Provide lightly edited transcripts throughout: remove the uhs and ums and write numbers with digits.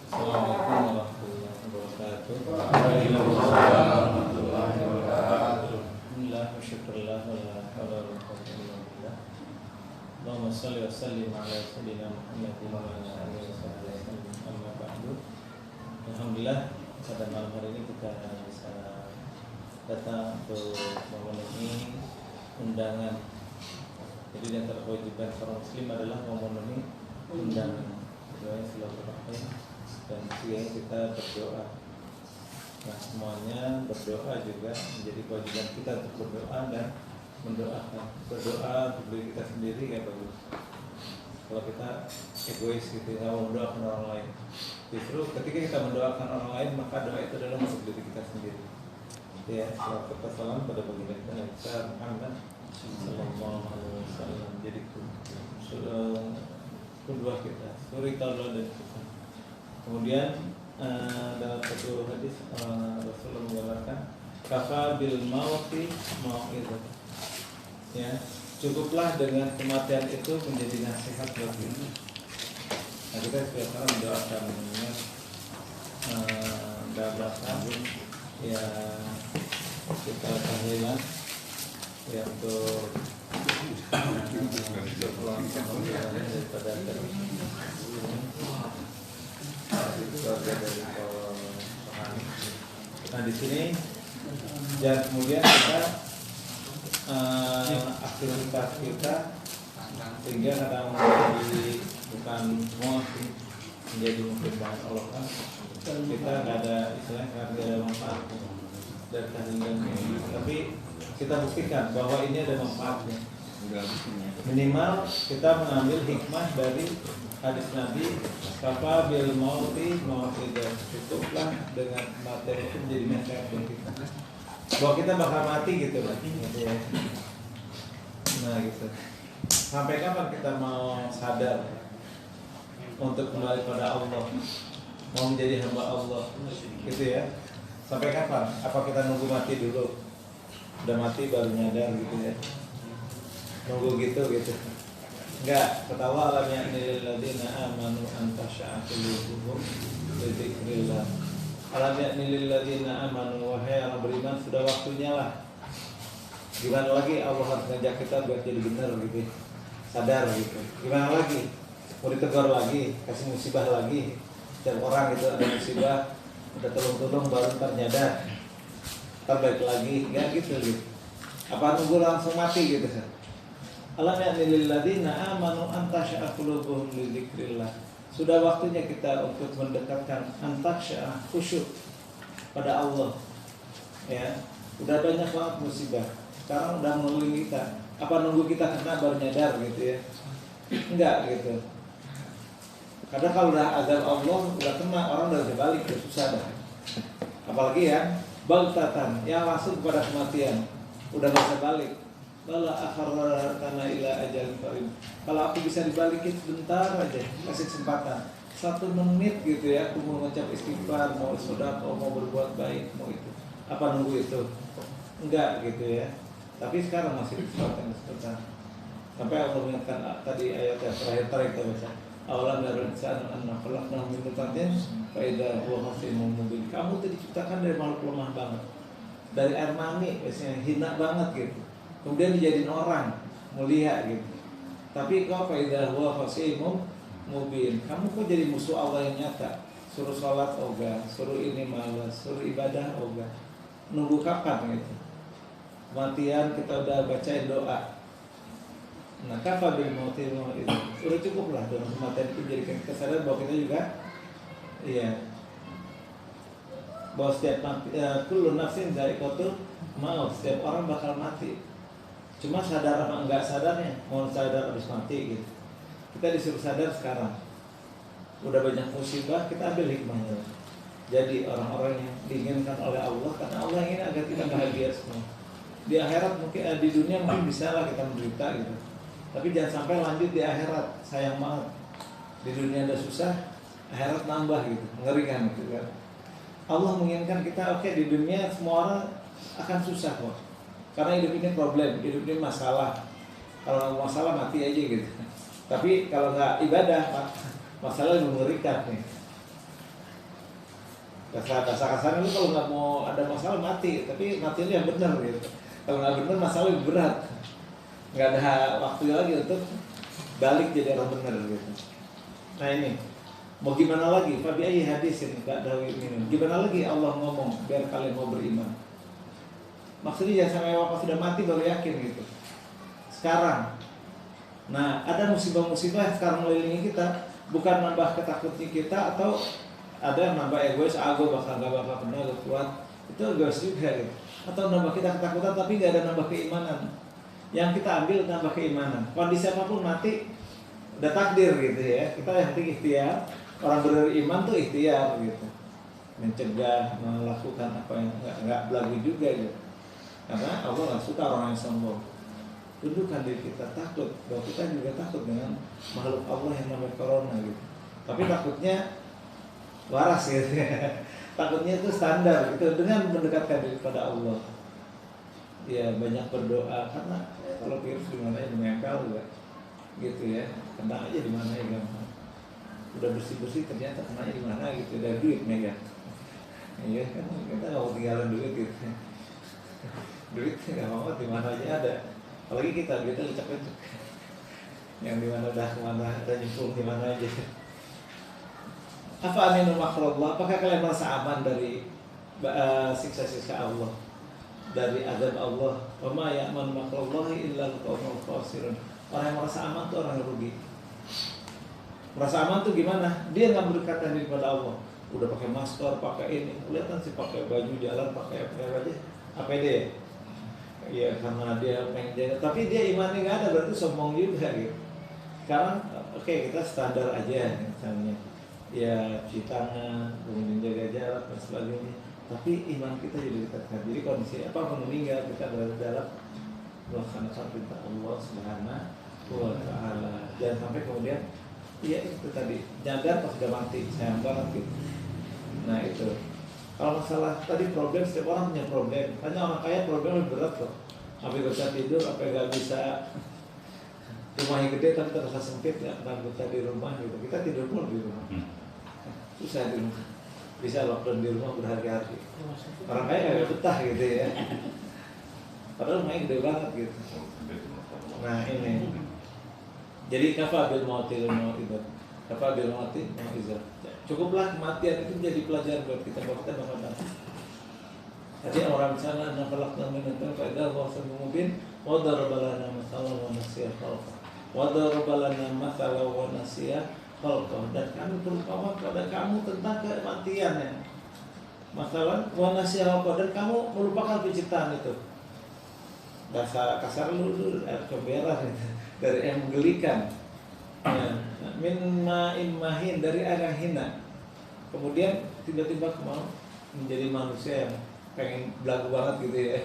Assalamualaikum warahmatullahi wabarakatuh. Waalaikumsalam warahmatullahi wabarakatuh. Alhamdulillah wa syukurillah wa la hawla wa la quwwata illa billah. Allahumma shalli wa sallim ala sayyidina Muhammadin wa ala alihi wasallam. Amma ba'du. Alhamdulillah pada malam hari ini kita bisa datang untuk memenuhi undangan. Jadi di antara kewajiban seorang muslim adalah memenuhi undangan. Doa silaturahim dan siang kita berdoa. Nah, semuanya berdoa juga menjadi kewajiban kita untuk berdoa dan mendoakan. Berdoa untuk diri kita sendiri ya bagus. Kalau kita egois gitu, nggak mau mendoakan orang lain. Justru ketika kita mendoakan orang lain, maka doa itu adalah untuk diri kita sendiri. Ya, salawat salam pada baginda kita Muhammad sallallahu alaihi wasallam. Jadi kedua kita, suri tauladan kita. Kemudian dalam satu hadis Rasulullah mengatakan kafa bil mauti mau'izah. Ya, cukuplah dengan kematian itu menjadi nasihat buat kita. Nah, kita sekarang mendoakan doakan ya kita tahlilan ya untuk daripada keluarga dari nah di sini dan kemudian kita aktivitas kita sehingga kadang menjadi bukan semua menjadi mungkin bahan Allah kan kita nggak ada istilahnya nggak ada manfaat dari tahlilan ini, tapi kita buktikan bahwa ini ada manfaatnya. Minimal kita mengambil hikmah dari hadis Nabi kafa bil mauti mau'izah, cukuplah dengan materi itu menjadi nasihat buat kita bahwa kita bakal mati gitu ya. Nah gitu, sampai kapan kita mau sadar untuk kembali pada Allah, mau menjadi hamba Allah gitu ya? Sampai kapan? Apa kita nunggu mati dulu? Udah mati baru nyadar gitu ya? Nunggu gitu. Enggak, ketawa alamnya lil ladzina amanu an tasha'a qulubuhum li dzikrillah. Alamnya lil ladzina amanu, wahai orang beriman, sudah waktunya lah. Gimana lagi Allah harus ngajak kita buat jadi benar gitu. Sadar gitu. Gimana lagi? Mau ditegur lagi, kasih musibah lagi. Setiap orang itu ada musibah, udah tolong-tolong baru ntar nyadar. Ntar balik lagi, enggak gitu. Apa nunggu langsung mati gitu kan? Alam ya'nil ladzina amanu an tasha'a qulubuhum li dzikrillah. Sudah waktunya kita untuk mendekatkan antaksya khusyuk pada Allah. Ya, udah banyak banget musibah. Sekarang udah mengelilingi kita. Apa nunggu kita kena baru nyadar gitu ya? Enggak gitu. Karena kalau udah azab Allah udah kena, orang udah bisa balik, udah susah dah. Apalagi ya, baltatan yang langsung kepada kematian, udah gak bisa balik. Bala akharna ila ajal qarib. Kalau aku bisa dibalikin sebentar aja, kasih kesempatan 1 menit gitu ya, aku mau ngucap istighfar, mau sedekah, mau berbuat baik, mau itu. Apa nunggu itu? Enggak gitu ya. Tapi sekarang masih kesempatan. Sampai Allah mengingatkan tadi ayat yang terakhir kita baca. Awalam yarul insanu anna khalaqnahu min nutfatin fa idza huwa khasimun mubin. Kamu tuh diciptakan dari makhluk lemah banget. Dari air mani, biasanya hina banget gitu. Kemudian dijadiin orang mulia gitu. Tapi kau faidah huwa khasimun mubin. Kamu kok jadi musuh Allah yang nyata. Suruh sholat ogah, suruh ini malas, suruh ibadah ogah. Nunggu kapan gitu? Kematian kita udah bacain doa. Nah, kafa bil mauti itu sudah cukup lah dengan kematian itu jadikan kita sadar bahwa kita juga bahwa setiap kullu nafsin dha'iqatul maut, setiap orang bakal mati. Cuma sadar apa enggak sadarnya, mau sadar harus mati gitu. Kita disuruh sadar sekarang. Udah banyak musibah, kita ambil hikmahnya. Jadi orang-orang yang diinginkan oleh Allah, karena Allah ingin agar kita bahagia semua. Di akhirat mungkin di dunia mungkin bisa lah kita menderita gitu. Tapi jangan sampai lanjut di akhirat, sayang banget. Di dunia ada susah, akhirat nambah gitu, mengerikan gitu kan. Allah menginginkan kita oke, di dunia semua orang akan susah kok. Karena hidup ini problem, hidup ini masalah. Kalau masalah mati aja gitu. Tapi kalau nggak ibadah, masalah yang mengerikan nih. Bahasa kasarnya lu kalau nggak mau ada masalah mati, tapi mati yang benar gitu. Kalau nggak benar masalah lebih berat, nggak ada waktu lagi untuk balik jadi orang benar gitu. Nah ini mau gimana lagi? Fabi ayyi hadisin ba'dahu yu'minun. Gimana lagi Allah ngomong biar kalian mau beriman? Maksudnya jangan sampai waktu sudah mati baru yakin gitu. Sekarang, nah ada musibah-musibah yang sekarang melilingi kita, bukan nambah ketakutan kita atau ada yang nambah egois, gue bakal gak bakal kena, gue kuat, itu egois juga gitu. Atau nambah kita ketakutan tapi gak ada nambah keimanan. Yang kita ambil nambah keimanan. Kondisi apapun mati udah takdir gitu ya. Kita yang penting ikhtiar. Orang beriman tuh ikhtiar gitu, mencegah, melakukan apa yang nggak belagu juga gitu. Karena Allah nggak suka orang yang sombong. Tundukkan diri kita, takut bahwa kita juga takut dengan makhluk Allah yang namanya corona gitu. Tapi takutnya waras gitu ya. Takutnya itu standar gitu, dengan mendekatkan diri pada Allah. Ya banyak berdoa, karena kalau virus dimana ya menempel juga gitu ya, kena aja di mana ya gampang. Udah bersih ternyata kena di mana gitu, ada duit megang. Iya kan kita nggak mau tinggalin duit gitu. Duit nggak mau di mana aja ada. Apalagi kita duitnya lecek-lecek. Yang di mana dah kemana ada nyemplung di mana aja. Apa aminu makrullah? Apakah kalian merasa aman dari siksa-siksa Allah, dari azab Allah? Wa ma ya'man makrullahi illa al-qaumul khasirun. Orang yang merasa aman tuh orang yang rugi. Merasa aman tuh gimana? Dia nggak berdekatan diri pada Allah. Udah pakai masker, pakai ini, kelihatan sih pakai baju jalan, pakai apa aja, APD. Ya karena dia pengen jaga, tapi dia imannya nggak ada, berarti sombong juga gitu. Sekarang oke, kita standar aja misalnya. Ya cuci tangan, kemudian jaga jarak dan sebagainya. Tapi iman kita jadi dekatkan. Jadi kondisi apapun meninggal, kita berada dalam melaksanakan perintah Allah Subhanahu wa Ta'ala. Jangan sampai kemudian, iya itu tadi, nyadar pas sudah mati, sayang banget gitu. Nah itu. Kalau masalah tadi problem, setiap orang punya problem. Hanya orang kaya problem lebih berat kok. Sampai gak bisa tidur, sampai gak bisa, rumahnya gede tapi terasa sempit, gak pernah betah di rumah gitu. Kita tidur pun di rumah. Susah di rumah. Bisa lockdown di rumah berhari-hari. Orang kaya gak betah gitu ya. Padahal rumahnya gede banget gitu. Nah ini. Jadi kafa bil mautil mau'idah. Kafa bil mautil mau'idah. Cukuplah kematian itu menjadi pelajaran buat kita, bahwa kita bakal mati. Tadi orang sana nafalakna min al-faida wa mubin wa darabalana masalah wa nasiya khalqa. Wa darabalana masalah wa nasiya khalqa. Dan kami berumpama kepada kamu tentang kematian ya. Masalah wa nasiya khalqa, dan kamu melupakan penciptaan itu. Bahasa kasar lu air comberan dari yang menggelikan. Ya, min ma'in mahin, dari air yang hina. Kemudian tiba-tiba mau menjadi manusia yang pengen belagu banget gitu ya.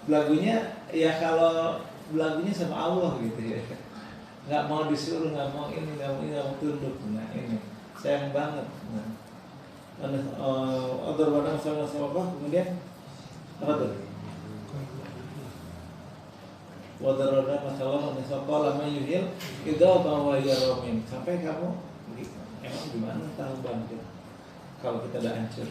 Belagunya ya kalau belagunya sama Allah gitu ya. Nggak mau disuruh, nggak mau ini, nggak mau tunduk. Nah ini sayang banget. Nah, odor pada masalah kemudian apa tuh? Wadarada masalah menyesokol lama yuhil itu bahwa ya romin, sampai kamu emang gimana tahu bangkit kalau kita udah hancur.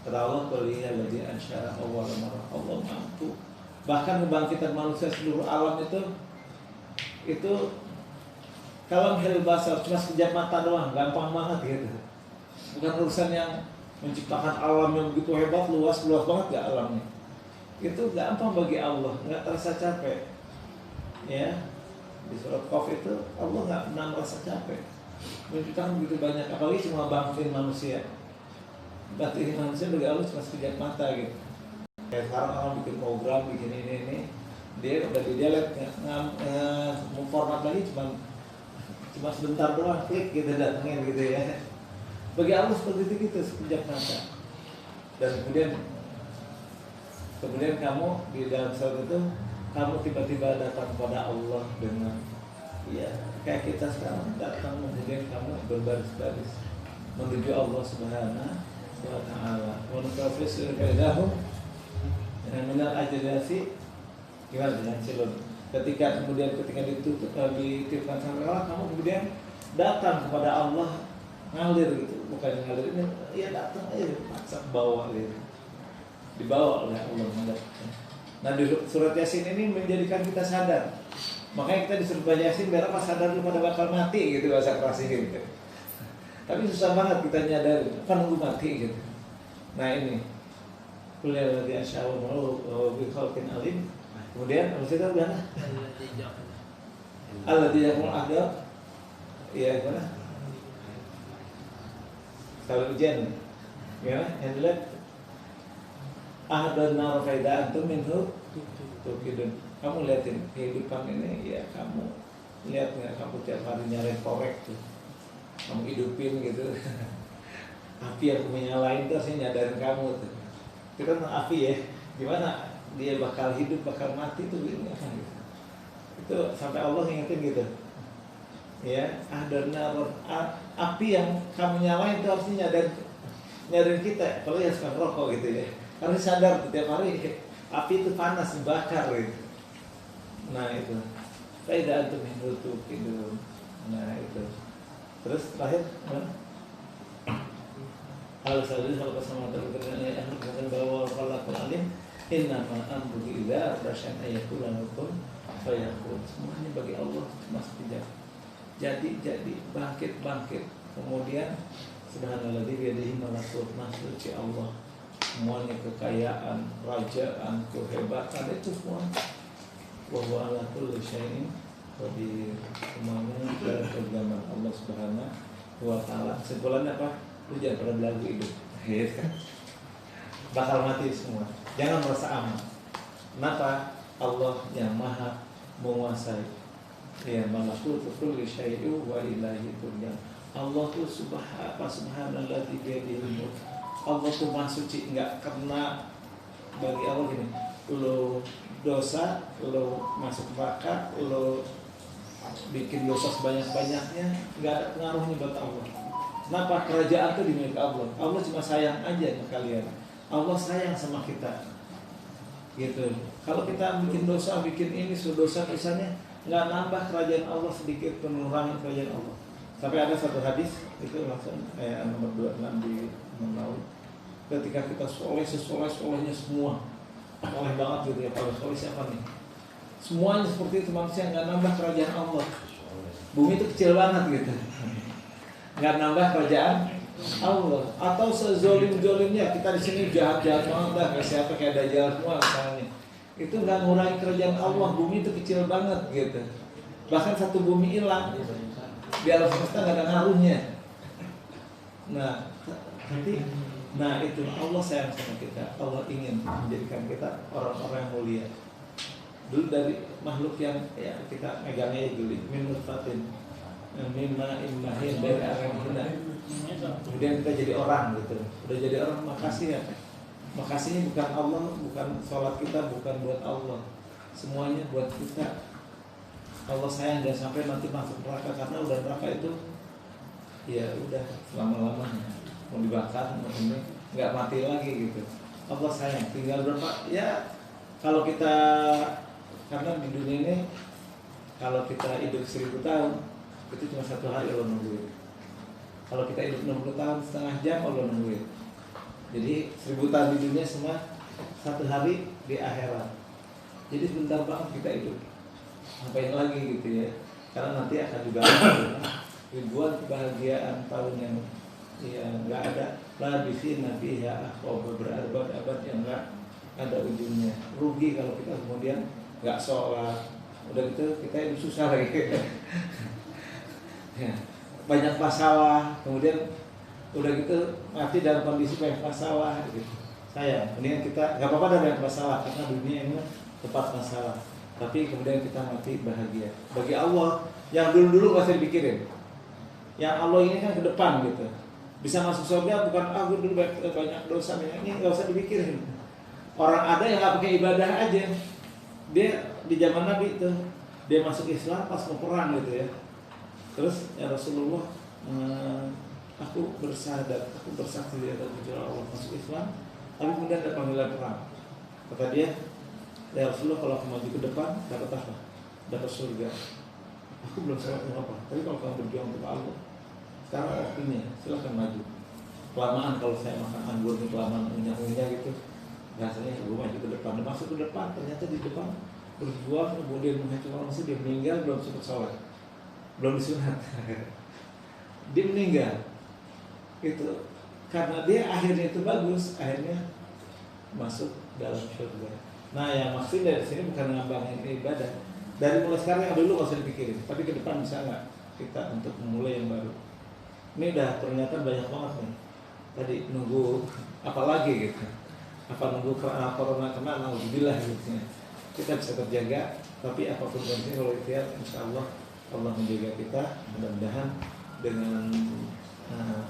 Kata Allah kuliah lagi ansyara awal marah, Allah mampu. Bahkan kebangkitan manusia seluruh alam itu kalau hil basar cuma sekejap mata doang, gampang banget gitu. Bukan urusan yang menciptakan alam yang begitu hebat, luas banget gak alamnya. Itu gampang bagi Allah, nggak terasa capek. Ya, di surat Qaf itu Allah nggak pernah merasa capek. Menciptakan begitu banyak, apalagi cuma bangkitin manusia. Bangkitin manusia bagi Allah cuma sekejap mata gitu. Kayak sekarang orang bikin program, bikin ini, dia udah di delete, mau format lagi cuma sebentar doang, klik gitu datengin gitu ya. Bagi Allah seperti itu gitu, sekejap mata. Dan kemudian kamu di dalam saat itu kamu tiba-tiba datang kepada Allah dengan ya kayak kita sekarang datang, kemudian kamu berbaris-baris menuju Allah Subhanahu wa Ta'ala. Wa nufafis al-kaidahum dengan minal ajrasi gimana dengan silun. Ketika ditutup ditiupkan sangkala, kamu kemudian datang kepada Allah, ngalir gitu, bukan ngalir ini, ya datang aja paksa bawa gitu, dibawa oleh Allah mendatang. Nah di surat Yasin ini menjadikan kita sadar, makanya kita disuruh baca Yasin biar apa sadar lu pada bakal mati gitu bahasa klasik gitu. Tapi susah banget kita nyadar, apa nunggu mati gitu. Nah ini kuliah lagi asyawal mau bikhalkin alim. Kemudian habis itu udah Allah tidak mau ada, ya gimana? Kalau ujian, ya, yang lihat ahdan nar faida antum minhu tukidun. Kamu lihatin kehidupan ini, ya kamu lihat nggak kamu tiap hari nyari korek tuh, kamu hidupin gitu. Api yang menyalain tuh harusnya nyadarin kamu tuh. Itu kan api ya, gimana dia bakal hidup bakal mati tuh ini apa gitu. Itu sampai Allah ngingetin gitu. Ya, adana api yang kamu nyalain itu harusnya nyadarin kita. Kalau ya suka rokok gitu ya, harus sadar setiap hari api itu panas bakar gitu. Nah itu faida antum hidup gitu. Nah itu terus terakhir al-salih al-qasama terkena yang bahwa kalau alim innama amruhu idza arada ayakul lakum fayakun. Semuanya bagi Allah mesti jadi bangkit kemudian subhanallah di yadihi malakut masya Allah, semuanya kekayaan, kerajaan, kehebatan itu semua wa huwa ala kulli syai'in qadir. Semuanya dalam genggaman Allah Subhanahu wa taala. Kesimpulannya apa? Lu jangan pernah belagu hidup, ya kan? Bakal mati semua. Jangan merasa aman. Kenapa? Allah yang maha menguasai. Ya, malakutu kulli syai'in wa ilaihi turja'un. Allah tuh subhanallah biyadihil mulk. Allah tuh maha suci, enggak kena bagi Allah gini. Lu dosa, lu masuk neraka, lu bikin dosa sebanyak-banyaknya, enggak ada pengaruhnya buat Allah. Kenapa? Kerajaan itu dimiliki Allah. Allah cuma sayang aja ke kalian. Allah sayang sama kita. Gitu. Kalau kita bikin dosa, bikin ini, dosa misalnya, nggak nambah kerajaan Allah sedikit, pengurangan kerajaan Allah. Sampai ada satu hadis itu langsung nomor 26 di Nawawi. Ketika kita solehnya semua, soleh banget gitu ya. Kalau soleh siapa nih? Semuanya seperti itu manusia, nggak nambah kerajaan Allah. Bumi itu kecil banget gitu. Nggak nambah kerajaan Allah. Atau sezolim-zolimnya kita di sini jahat-jahat banget dah, kayak siapa kayak Dajjal semua misalnya. Itu nggak ngurangi kerajaan Allah. Bumi itu kecil banget gitu. Bahkan satu bumi hilang, di alam semesta nggak ada ngaruhnya. Nah itu Allah sayang sama kita. Allah ingin menjadikan kita orang-orang yang mulia. Dulu dari makhluk yang ya kita megangnya dulu min nutfatin mimma immahin dari alam hina. Kemudian kita jadi orang gitu. Udah jadi orang, makasih ya. Makasihnya bukan Allah, bukan sholat kita, bukan buat Allah. Semuanya buat kita. Allah sayang jangan sampai nanti masuk neraka, karena udah neraka itu ya udah selama-lamanya mau dibakar, mau ini nggak mati lagi gitu. Allah sayang, tinggal berapa ya. Kalau kita, karena di dunia ini kalau kita hidup 1000 tahun itu cuma 1 hari Allah nungguin. Kalau kita hidup 60 tahun setengah jam Allah nungguin. Jadi 1000 tahun di dunia semua 1 hari di akhirat. Jadi sebentar banget kita hidup. Ngapain lagi gitu ya? Karena nanti akan juga ribuan kebahagiaan tahun yang ya nggak ada. Labisin nabiha akhwa berabad-abad yang nggak ada ujungnya. Rugi kalau kita kemudian nggak sholat. Udah gitu kita hidup susah lagi. Ya, banyak masalah. Kemudian udah gitu mati dalam kondisi banyak masalah gitu. Mendingan kita nggak apa-apa ada banyak masalah, karena dunia ini tempat masalah. Tapi kemudian kita mati bahagia. Bagi Allah yang dulu-dulu nggak usah dipikirin. Yang Allah ini kan ke depan gitu. Bisa masuk surga bukan gue dulu banyak dosa, ini nggak usah dipikirin. Orang ada yang nggak pakai ibadah aja. Dia di zaman Nabi itu dia masuk Islam pas mau perang gitu ya. Terus ya Rasulullah, aku bersahadat, aku bersaksi di atas jalan Allah masuk Islam, tapi kemudian ada panggilan perang. Kata dia, ya Rasulullah, kalau aku maju ke depan dapat apa? Dapat surga. Aku belum sholat apa, tapi kalau kamu berjuang untuk Allah, sekarang waktunya silahkan maju. kelamaan kalau saya makan anggur ini kelamaan ngunyah-ngunyah gitu, rasanya gue maju ke depan, masuk ke depan, ternyata di depan berjuang, kemudian menghacur orang dia meninggal belum sempat sholat, belum disunat. Dia meninggal itu karena dia akhirnya itu bagus, akhirnya masuk dalam surga. Nah, yang maksud dari sini bukan ngambangin ibadah. Dari mulai sekarang yang dulu nggak usah dipikirin, tapi ke depan bisa nggak kita untuk memulai yang baru. Ini udah ternyata banyak banget nih. Tadi nunggu apa lagi gitu? Apa nunggu corona kena? Alhamdulillah gitu. Kita bisa terjaga, tapi apapun kondisi kalau ikhtiar, insya Allah Allah menjaga kita. Mudah-mudahan dengan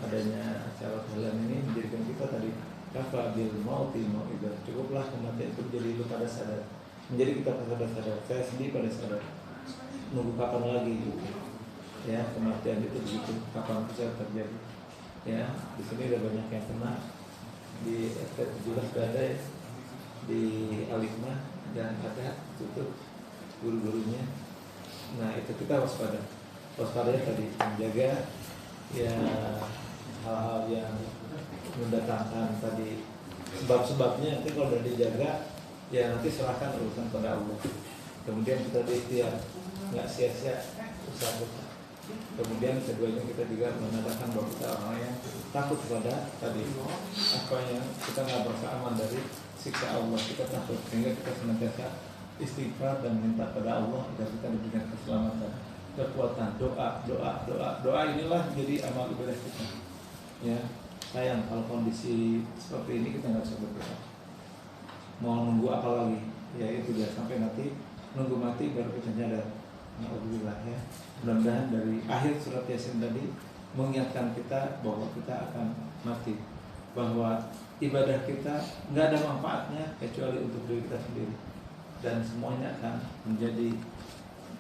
adanya acara tahlilan ini menjadikan kita tadi kafa bil mauti mau'idah, cukuplah kematian itu menjadi lu pada sadar, menjadi kita pada sadar. Saya sendiri pada sadar nunggu kapan lagi gitu. Ya, kematian itu begitu, kapan bisa terjadi. Ya, di sini ada banyak yang kena, di RT 17 ada ya, di Alikma dan ada tutup guru-gurunya. Nah, itu kita waspadanya tadi menjaga ya hal-hal yang mendatangkan tadi sebab-sebabnya. Nanti kalau sudah dijaga ya nanti serahkan urusan pada Allah. Kemudian kita ikhtiar, nggak sia-sia usaha kita. Kemudian keduanya kita juga menandakan bahwa kita orang yang takut kepada tadi apa yang kita nggak merasa aman dari siksa Allah, kita takut, sehingga kita senantiasa istighfar dan minta pada Allah agar kita diberikan keselamatan, kekuatan, doa inilah jadi amal ibadah kita. Ya, sayang kalau kondisi seperti ini kita nggak bisa berdoa. Mau nunggu apa lagi? Ya itu dia, sampai nanti nunggu mati baru kita nyadar. Alhamdulillah ya. Mudah-mudahan dari akhir surat Yasin tadi mengingatkan kita bahwa kita akan mati, bahwa ibadah kita nggak ada manfaatnya kecuali untuk diri kita sendiri, dan semuanya akan menjadi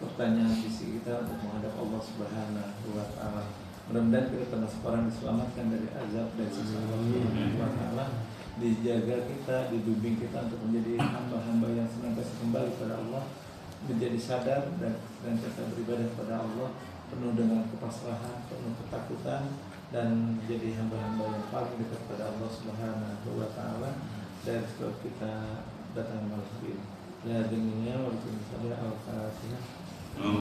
pertanyaan visi kita untuk menghadap Allah Subhanahu wa Ta'ala. Mudah-mudahan kita termasuk orang diselamatkan dari azab dan siksa Allah Subhanahu wa Ta'ala, dijaga kita, dibimbing kita untuk menjadi hamba-hamba yang senantiasa kembali pada Allah, menjadi sadar dan senantiasa beribadah kepada Allah penuh dengan kepasrahan, penuh ketakutan, dan menjadi hamba-hamba yang paling dekat pada Allah Subhanahu wa Ta'ala. Dan sebab kita datang malam ini. Ya dunia walaupun saja al-Fatihah.